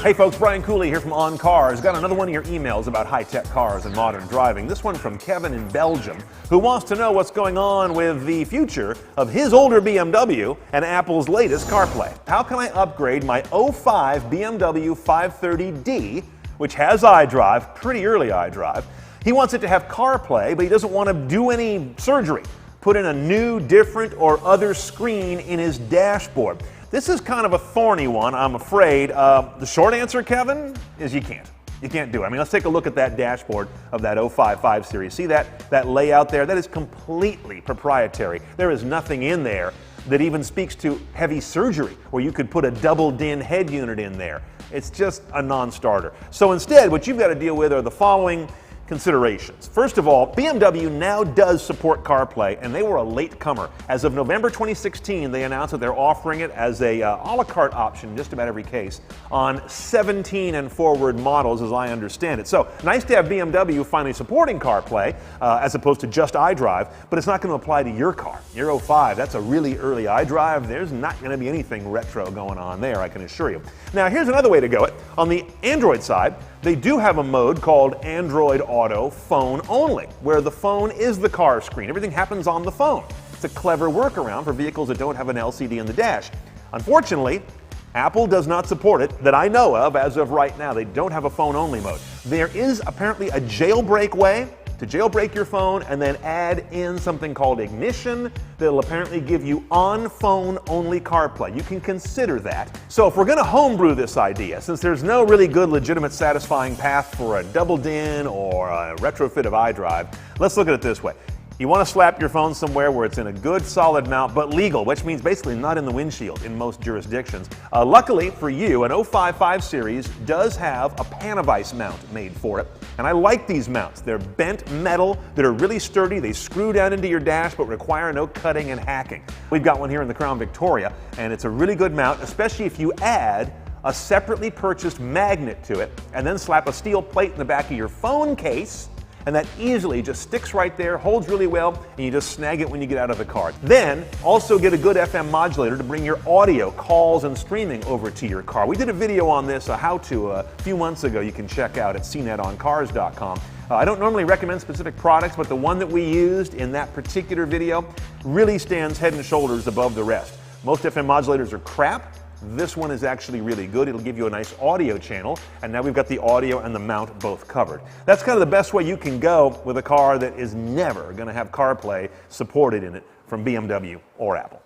Hey folks, Brian Cooley here from On Cars. Got another one of your emails about high-tech cars and modern driving. This one from Kevin in Belgium, who wants to know what's going on with the future of his older BMW and Apple's latest CarPlay. How can I upgrade my 05 BMW 530D, which has iDrive, pretty early iDrive. He wants it to have CarPlay, but he doesn't want to do any surgery. Put in a new, different, or other screen in his dashboard. This is kind of a thorny one, I'm afraid. The short answer, Kevin, is you can't. You can't do it. I mean, let's take a look at that dashboard of that 05 5 Series. See that layout there? That is completely proprietary. There is nothing in there that even speaks to heavy surgery, where you could put a double-din head unit in there. It's just a non-starter. So instead, what you've got to deal with are the following considerations. First of all, BMW now does support CarPlay, and they were a late comer. As of November 2016, they announced that they're offering it as a a la carte option in just about every case on 17 and forward models, as I understand it. So nice to have BMW finally supporting CarPlay as opposed to just iDrive, but it's not going to apply to your car. Your 05, that's a really early iDrive. There's not going to be anything retro going on there, I can assure you. Now, here's another way to go it. On the Android side, they do have a mode called Android Auto Phone Only, where the phone is the car screen. Everything happens on the phone. It's a clever workaround for vehicles that don't have an LCD in the dash. Unfortunately, Apple does not support it that I know of as of right now. They don't have a phone-only mode. There is apparently a jailbreak way to jailbreak your phone and then add in something called Ignition that'll apparently give you on-phone only CarPlay. You can consider that. So if we're going to homebrew this idea, since there's no really good, legitimate, satisfying path for a double-din or a retrofit of iDrive, let's look at it this way. You want to slap your phone somewhere where it's in a good solid mount, but legal, which means basically not in the windshield in most jurisdictions. Luckily for you, an 05 5 Series does have a Panavice mount made for it, and I like these mounts. They're bent metal that are really sturdy. They screw down into your dash but require no cutting and hacking. We've got one here in the Crown Victoria, and it's a really good mount, especially if you add a separately purchased magnet to it and then slap a steel plate in the back of your phone case, and that easily just sticks right there, holds really well, and you just snag it when you get out of the car. Then, also get a good FM modulator to bring your audio, calls, and streaming over to your car. We did a video on this, a how-to, a few months ago you can check out at cnetoncars.com. I don't normally recommend specific products, but the one that we used in that particular video really stands head and shoulders above the rest. Most FM modulators are crap. This one is actually really good. It'll give you a nice audio channel, and now we've got the audio and the mount both covered. That's kind of the best way you can go with a car that is never going to have CarPlay supported in it from BMW or Apple.